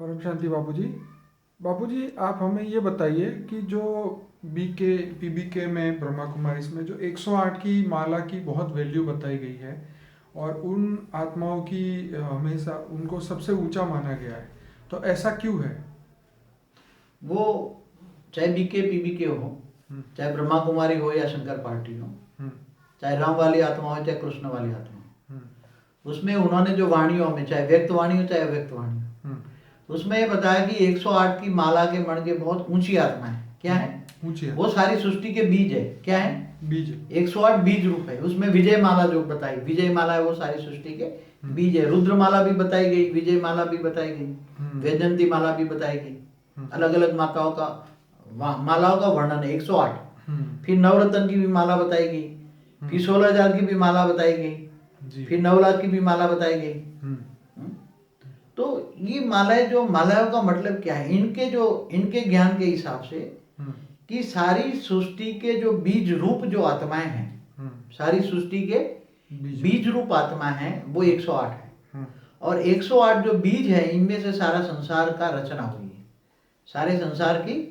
परम शांति बाबूजी। बाबूजी आप हमें ये बताइए कि जो बीके पीबीके में ब्रह्मा कुमारी में जो 108 की माला की बहुत वैल्यू बताई गई है और उन आत्माओं की हमेशा उनको सबसे ऊंचा माना गया है, तो ऐसा क्यों है? वो चाहे बीके पीबीके हो, हम्म। चाहे ब्रह्मा कुमारी हो या शंकर पार्टी हो, हम्म। चाहे राम वाली आत्मा हो चाहे कृष्ण वाली आत्मा हो, हम्म। उसमें उन्होंने जो वाणियों में, चाहे व्यक्त वाणी हो चाहे अव्यक्त वाणी हो, हम्म। उसमें ये बताया कि 108 की माला के मण के बहुत ऊंची आत्मा है। क्या है? ऊंची है। वो सारी सृष्टि के बीज है। क्या है? बीज। 108 बीज रूप है। उसमें विजय माला जो बताई, विजय माला है, वो सारी सृष्टि के बीज है। रुद्र माला भी बताई गई, विजय माला भी बताई गई, वैजयंती माला भी बताई गई। अलग अलग माताओं का मालाओं का वर्णन है 108। फिर नवरत्न की भी माला बताई गई, फिर 16,000 की भी माला बताई गई, फिर 9 लाख की भी माला बताई गई। तो ये मालाएं, जो मालाओं का मतलब क्या है, इनके ज्ञान के हिसाब से कि सारी सृष्टि के जो बीज रूप जो आत्माएं हैं, सारी सृष्टि के बीज रूप आत्मा है, वो 108 है। और 108 जो बीज है, इनमें से सारा संसार का रचना हुई है। सारे संसार की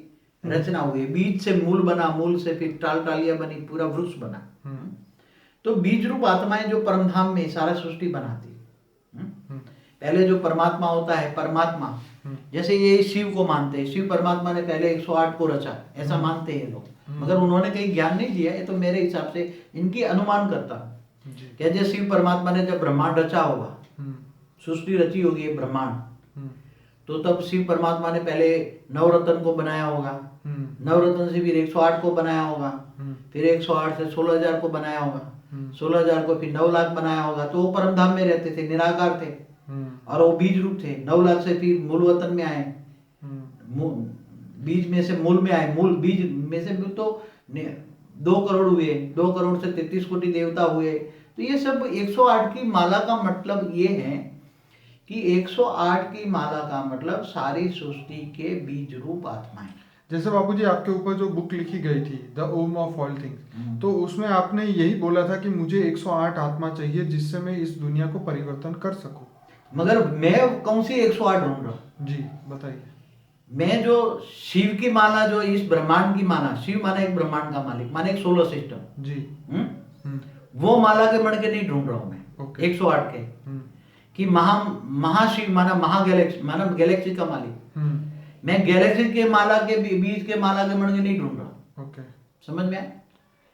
रचना हुई है। बीज से मूल बना, मूल से फिर टाल टालियां बनी, पूरा वृक्ष बना। तो बीज रूप आत्माएं जो परमधाम में सारा सृष्टि बनाती है। पहले जो परमात्मा होता है, परमात्मा, जैसे ये शिव को मानते हैं, शिव परमात्मा ने पहले 108 को रचा, ऐसा मानते हैं लोग, मगर उन्होंने कहीं ज्ञान नहीं दिया। ये तो मेरे हिसाब से इनकी अनुमान करता हूँ। क्या जैसे शिव परमात्मा ने जब ब्रह्मांड रचा होगा, सृष्टि रची होगी ब्रह्मांड, तो तब शिव परमात्मा ने पहले नवरत्न को बनाया होगा, नवरत्न से फिर 108 को बनाया होगा, फिर 108 से 16,000 को बनाया होगा, 16,000 को फिर 9 लाख बनाया होगा। तो वो परमधाम में रहते थे, निराकार थे, और वो बीज रूप थे। 9 लाख से फिर मूल वतन में आए, बीज में से मूल में आए, मूल बीज में से तो 2 करोड़ हुए, 2 करोड़ से 33 कोटि देवता हुए। तो ये सब 108 की माला का मतलब ये है कि 108 की माला का मतलब सारी सृष्टि के बीज रूप आत्माएं। जैसे बाबूजी आपके ऊपर जो बुक लिखी गई थी the Om of all things, तो उसमें आपने यही बोला था कि मुझे 108 आत्मा चाहिए जिससे मैं इस दुनिया को परिवर्तन कर सकूं। मगर मैं कौन सी 108 ढूंढ रहा हूँ? जी बताइए। मैं जो शिव की माला, जो इस ब्रह्मांड की माला, शिव माने एक ब्रह्मांड का मालिक, माने एक सोलर सिस्टम जी। वो माला के मण के नहीं ढूंढ रहा हूं मैं। 108 के कि महाशिव माना महागैलेक्सी, माना गैलेक्सी का मालिक। मैं गैलेक्सी के माला के बीज के माला के मण के नहीं ढूंढ रहा। समझ में आया?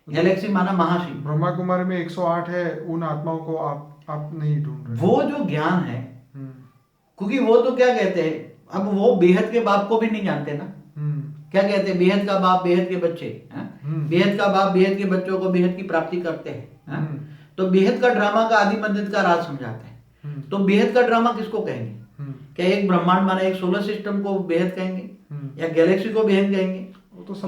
गैलेक्सी माना महाशिव। ब्रह्मा कुमारी में 108 है, उन आत्माओं को आप नहीं ढूंढ रहे। वो जो ज्ञान है, क्योंकि वो तो क्या कहते हैं, अब वो बेहद के बाप को भी नहीं जानते ना। क्या कहते हैं? बेहद का बाप बेहद के बच्चे, बेहद का बाप बेहद के बच्चों को बेहद की प्राप्ति करते हैं। तो बेहद का ड्रामा का आदि मध्य का राज समझाते हैं। तो बेहद का ड्रामा किसको कहेंगे? क्या एक ब्रह्मांड माना एक सोलर सिस्टम को बेहद कहेंगे, या गैलेक्सी को बेहद कहेंगे,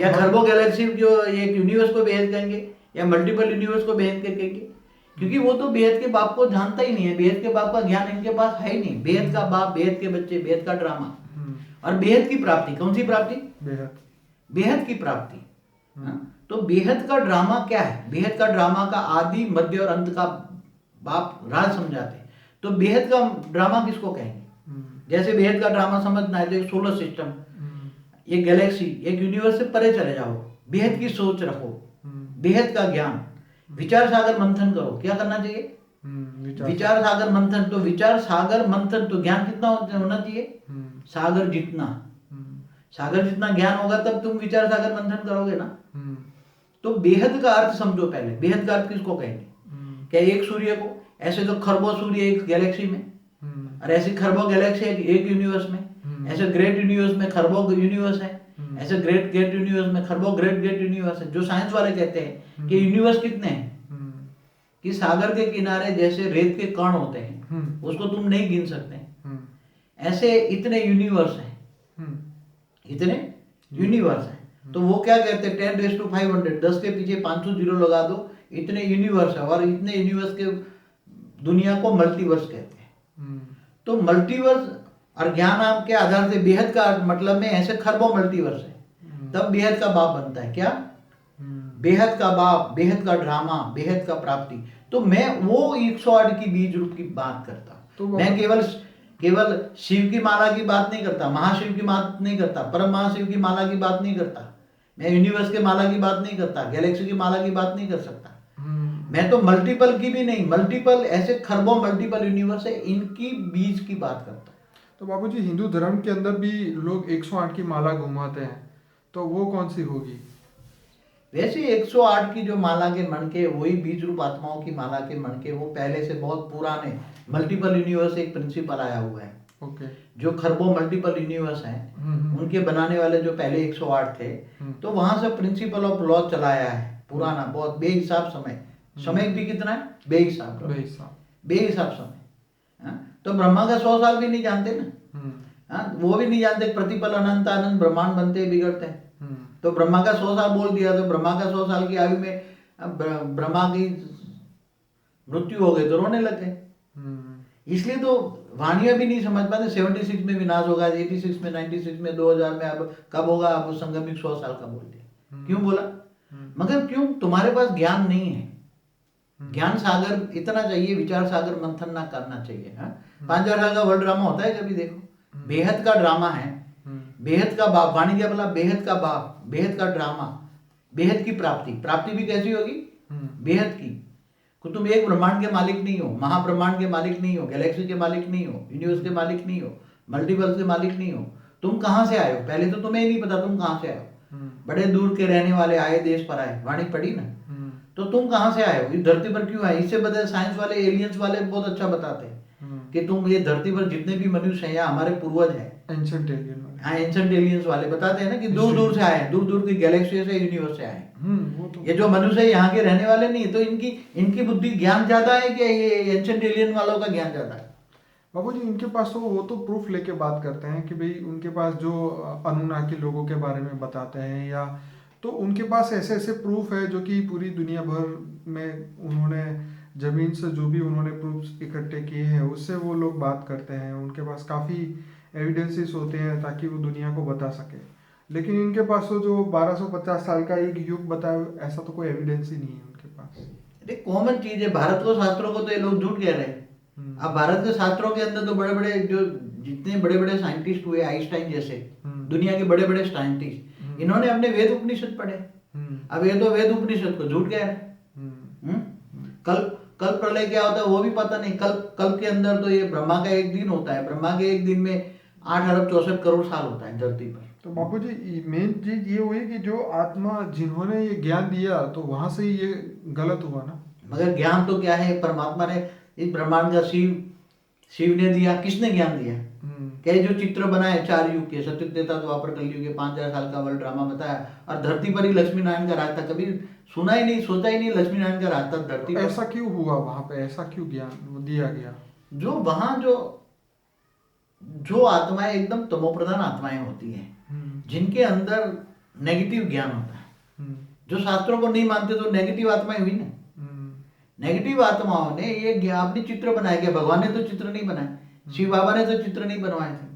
या खरबों गैलेक्सी जो एक यूनिवर्स को बेहद कहेंगे, या मल्टीपल यूनिवर्स को बेहद कहेंगे? क्योंकि वो तो बेहद के बाप को जानता ही नहीं है। बेहद के बाप का ज्ञान इनके पास है ही नहीं। बेहद का बाप, बेहद के बच्चे, बेहद का ड्रामा, और बेहद की प्राप्ति। कौन सी प्राप्ति? बेहद की प्राप्ति। तो बेहद का ड्रामा क्या है? बेहद का ड्रामा का आदि मध्य और अंत का बाप राज समझाते हैं। तो बेहद का ड्रामा किसको कहेंगे? जैसे बेहद का ड्रामा समझना है तो एक सोलर सिस्टम, एक गैलेक्सी, एक यूनिवर्स से परे चले जाओ, बेहद की सोच रखो, बेहद का ज्ञान, विचार सागर मंथन करो। क्या करना चाहिए? विचार सागर मंथन। तो विचार सागर मंथन, तो ज्ञान कितना होना चाहिए? सागर जितना। सागर जितना ज्ञान होगा तब तुम विचार सागर मंथन करोगे ना। तो बेहद का अर्थ समझो पहले। बेहद का अर्थ किसको कहेंगे? क्या एक सूर्य को? ऐसे तो खरबों सूर्य एक गैलेक्सी में, और ऐसे खरबों गैलेक्सी एक यूनिवर्स में। ऐसे ग्रेट यूनिवर्स में खरबों यूनिवर्स है, ऐसे ग्रेट ग्रेट यूनिवर्स में खरबों ग्रेट ग्रेट यूनिवर्स है। जो साइंस वाले कहते हैं कि यूनिवर्स कितने हैं, कि सागर के किनारे जैसे रेत के कण होते हैं, उसको तुम नहीं गिन सकते, ऐसे इतने यूनिवर्स हैं, इतने यूनिवर्स हैं। तो वो क्या कहते हैं? 10⁵, 10 के पीछे 500 जीरो लगा दो, इतने यूनिवर्स है। और इतने यूनिवर्स के दुनिया को मल्टीवर्स कहते हैं। तो मल्टीवर्स और ज्ञान के आधार से बेहद का मतलब में ऐसे खरबों मल्टीवर्स है, तब बेहद का बाप बनता है। क्या? बेहद का बाप, बेहद का ड्रामा, बेहद का प्राप्ति। तो मैं वो 108 की बीज रूप की बात करता हूं। तो मैं केवल शिव की माला की बात नहीं करता, महाशिव की बात नहीं करता, परम महाशिव की माला की बात नहीं करता, मैं यूनिवर्स के माला की बात नहीं करता, गैलेक्सी की माला की बात नहीं कर सकता। मैं तो मल्टीपल की भी नहीं, मल्टीपल ऐसे खरबों मल्टीपल यूनिवर्स है, इनकी बीज की बात करता हूँ। तो बाबूजी हिंदू धर्म के अंदर भी लोग 108 की माला घुमाते हैं, तो वो कौन सी होगी? वैसे 108 की जो माला के मणके, वही बीज रूप आत्माओं की माला के मणके, वो पहले से बहुत पुराने मल्टीपल यूनिवर्स एक प्रिंसिपल आया हुआ है। ओके। जो खरबों मल्टीपल यूनिवर्स हैं, उनके बनाने वाले जो पहले 108 थे, तो वहां से प्रिंसिपल ऑफ लॉ चलाया है पुराना, बहुत बेहिसाब समय। समय भी कितना है? बेहिसाब बेहिसाब समय। तो ब्रह्मा का 100 साल भी नहीं जानते ना। वो भी नहीं जानते प्रतिपल अनंत आनंद ब्रह्मांड बनते बिगड़ते हैं। तो ब्रह्मा का 100 साल बोल दिया, तो ब्रह्मा का 100 साल की आयु में ब्रह्मा की मृत्यु हो गई तो रोने लग गए। इसलिए तो वाणियां भी नहीं समझ पाते। 76 में विनाश होगा, 86 में, 96 में, 2000 में, अब कब होगा? अब संगमिक 100 साल का बोल दिया। क्यों बोला? मगर क्यों? तुम्हारे पास ज्ञान नहीं है। ज्ञान सागर इतना चाहिए, विचार सागर मंथन ना करना चाहिए। 5000 साल का वर्ल्ड ड्रामा होता है कभी देखो? बेहद का ड्रामा है, बेहद का बाप। वाणी क्या बोला? बेहद का बाप, बेहद का ड्रामा, बेहद की प्राप्ति। प्राप्ति भी कैसी होगी? बेहद की। तुम एक ब्रह्मांड के मालिक नहीं हो, महाब्रह्मांड के मालिक नहीं हो, गैलेक्सी के मालिक नहीं हो, यूनिवर्स के मालिक नहीं हो, मल्टीवर्स के मालिक नहीं हो। तुम कहां से आए हो? पहले तो तुम्हें ही नहीं पता तुम कहां से आए हो। बड़े दूर के रहने वाले आए, देश पर आए, वाणी पढ़ी ना। तो तुम कहां से आए हो? इस धरती पर क्यों आए? इससे बता, साइंस वाले, एलियंस वाले बहुत अच्छा बताते हैं कि तुम ये धरती पर जितने भी मनुष्य हैं, हमारे पूर्वज हैं। एंशिएंट एलियन वाले, हाँ, एंशिएंट एलियंस वाले बताते हैं ना कि दूर दूर से आए हैं, दूर दूर की गैलेक्सी से, यूनिवर्स से आए हैं। वो तो ये जो मनुष्य है यहाँ के रहने वाले नहीं, तो इनकी बुद्धि ज्ञान ज्यादा है कि ये एंशिएंट एलियन वालों का ज्ञान ज्यादा है? बाबूजी इनके पास तो वो तो प्रूफ लेके बात करते हैं कि भाई उनके पास जो अनुनाकी लोगों के बारे में बताते हैं, या तो उनके पास ऐसे ऐसे प्रूफ है जो कि पूरी दुनिया भर में उन्होंने जमीन से जो भी उन्होंने प्रूफ्स इकट्ठे किए हैं उससे वो लोग बात करते हैं। उनके पास काफ़ी एविडेंसेस होते हैं ताकि वो दुनिया को बता सके। लेकिन इनके पास तो जो 1250 साल का एक युग बताए, ऐसा तो कोई एविडेंस ही नहीं है उनके पास। अरे कॉमन चीज है, भारत को शास्त्रों को तो ये लोग झूठ कह रहे हैं। अब भारत के शास्त्रों के अंदर तो बड़े बड़े जो जितने बड़े बड़े साइंटिस्ट हुए, आइंस्टाइन जैसे दुनिया के बड़े बड़े साइंटिस्ट, इन्होंने अपने वेद उपनिषद पढ़े। अब ये तो वेद उपनिषद को झूठ कह रहे हैं। कल प्रलय क्या होता है वो भी पता नहीं। कल के अंदर तो ये ब्रह्मा का एक दिन होता है, ब्रह्मा के एक दिन में 8 अरब 64 करोड़ साल होता है धरती पर। तो बापू जी मेन चीज ये हुई कि जो आत्मा जिन्होंने ये ज्ञान दिया तो वहां से ही ये गलत हुआ ना। मगर ज्ञान तो क्या है? परमात्मा ने इस ब्रह्मांड का शिव ने दिया। किसने ज्ञान दिया? क्या जो चित्र बनाए 4 युग के, सतयुग, त्रेता, द्वापर, कलयुग के 5000 साल का वर्ल्ड ड्रामा बताया, और धरती पर ही लक्ष्मी नारायण का राज था। कभी सुना ही नहीं, सोचा ही नहीं लक्ष्मी नारायण का राज था धरती पर। ऐसा क्यों हुआ वहां पे? ऐसा क्यों ज्ञान दिया गया? जो वहां जो आत्माएं एकदम तमोप्रधान आत्माएं होती हैं, जिनके अंदर नेगेटिव ज्ञान होता है, जो शास्त्रों को नहीं मानते, तो नेगेटिव आत्माएं हुई ना। नेगेटिव आत्माओं ने ये अपने चित्र बनाए। क्या भगवान ने तो चित्र नहीं बनाए, शिव बाबा ने तो चित्र नहीं बनवाए थे,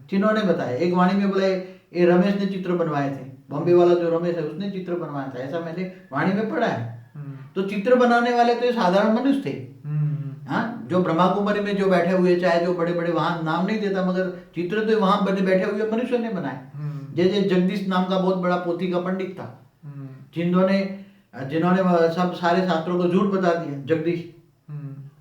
जिन्होंने बताया। एक वाणी में बोला ये रमेश ने चित्र बनवाए थे, बॉम्बे वाला जो रमेश है उसने चित्र बनवाया था, ऐसा मैंने वाणी में पढ़ा है। तो चित्र बनाने वाले तो ये साधारण मनुष्य थे। हाँ, जो ब्रह्मा कुमारी में जो बैठे हुए, चाहे जो बड़े बड़े, वहां नाम नहीं देता, मगर चित्र तो वहां बैठे हुए मनुष्य ने बनाए। जैसे जगदीश नाम का बहुत बड़ा पोथी का पंडित था, जिन्होंने सब सारे शास्त्रों को झूठ बता दिया, जगदीश।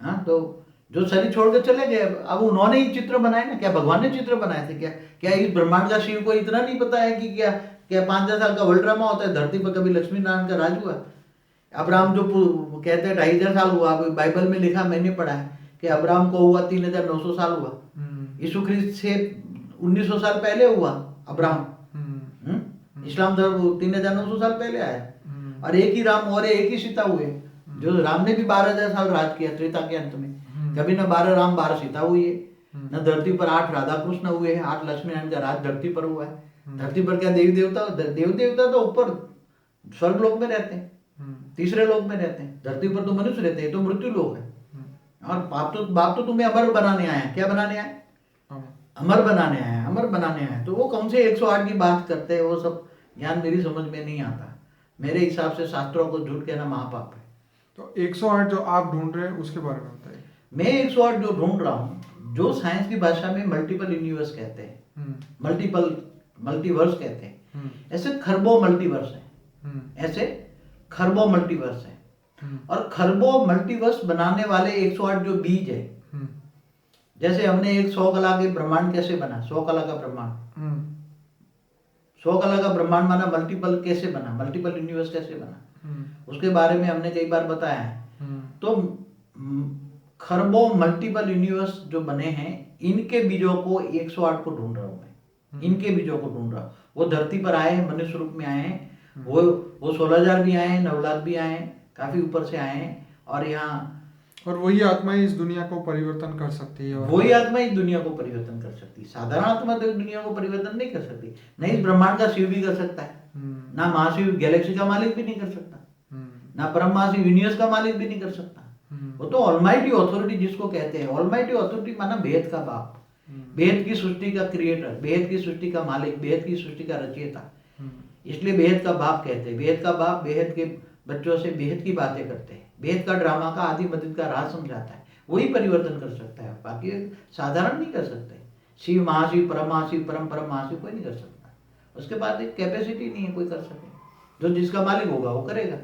हाँ, तो जो शरीर छोड़कर चले गए, अब उन्होंने ही चित्र बनाए ना। क्या भगवान ने चित्र बनाए थे? क्या इस ब्रह्मांड का शिव को इतना नहीं पता है कि क्या 5000 साल का वर्ल्ड ड्रामा होता है? धरती पर कभी लक्ष्मी नारायण का राज हुआ? अब्राहम जो कहते हैं 2500 साल हुआ, बाइबल में लिखा, मैंने पढ़ा है कि अब्राहम को हुआ 3900 साल हुआ। यीशु ख्रिस्त से 1900 साल पहले हुआ अब्राहम। इस्लाम धर्म 3900 साल पहले आया, और एक ही राम और एक ही सीता हुए। जो राम ने भी 12000 साल राज किया त्रेता के अंत में। कभी न 12 राम 12 सीता हुई है, न धरती पर 8 राधा कृष्ण हुए हैं, 8 लक्ष्मी नारायण का राज धरती पर हुआ है। धरती पर क्या देवी देवता तो ऊपर स्वर्ग लोक में रहते हैं, तीसरे लोक में रहते हैं। धरती पर तो मनुष्य रहते हैं, तो मृत्यु लोक है। और बाप तो तुम्हें अमर बनाने आए हैं। क्या बनाने आए? अमर बनाने आए हैं, अमर बनाने आए। तो वो कौन से 108 की बात करते हैं? वो सब ज्ञान मेरी समझ में नहीं आता। मेरे हिसाब से शास्त्रों को झूठ कहना महापाप है। तो 108 जो आप ढूंढ रहे हैं उसके बारे में बताइए। मैं 108 जो ढूंढ रहा हूँ, जो साइंस की भाषा में मल्टीपल यूनिवर्स कहते हैं, मल्टीवर्स कहते हैं, ऐसे खरबों मल्टीवर्स हैं, ऐसे खरबों मल्टीवर्स हैं। और खरबों मल्टीवर्स बनाने वाले 108 जो बीज है, जैसे हमने एक 100 कला के ब्रह्मांड कैसे बना, 100 कला का ब्रह्मांड, 100 कला का ब्रह्मांड माना मल्टीपल कैसे बना, मल्टीपल यूनिवर्स कैसे बना, उसके बारे में हमने कई बार बताया है। तो खरबों मल्टीपल यूनिवर्स जो बने हैं, इनके बीजों को 108 को ढूंढ रहा हूं मैं, इनके बीजों को ढूंढ रहा हूं। वो धरती पर आए हैं, मनुष्य रूप में आए हैं, वो 16,000 भी आए हैं, 9 लाख भी आए हैं, काफी ऊपर से आए हैं। और यहाँ और वही आत्मा इस दुनिया को परिवर्तन कर सकती है, और वही आत्मा इस दुनिया को परिवर्तन कर सकती है। साधारण आत्मा तो इस दुनिया को परिवर्तन नहीं कर सकती, नहीं इस ब्रह्मांड का शिव भी कर सकता है, ना महाशिव गैलेक्सी का मालिक भी नहीं कर सकता, ना परम महाशिव यूनिवर्स का मालिक भी नहीं कर सकता। वो तो ऑलमाइटी ऑथोरिटी जिसको कहते हैं, ऑलमाइटी ऑथोरिटी माना बेहद का बाप, बेहद की सृष्टि का क्रिएटर, बेहद की सृष्टि का मालिक, बेहद की सृष्टि का रचयिता, इसलिए बेहद का बाप कहते हैं। बेहद का बाप बेहद के बच्चों से बेहद की बातें करते हैं, बेहद का ड्रामा का आदि मदद का राज समझाता है, वही परिवर्तन कर सकता है, बाकी साधारण नहीं कर सकते। शिव महाशिव, परम महाशिव, परम परम महाशिव कोई नहीं कर सकता, उसके बाद एक कैपेसिटी नहीं है कोई कर सके। जो जिसका मालिक होगा वो करेगा।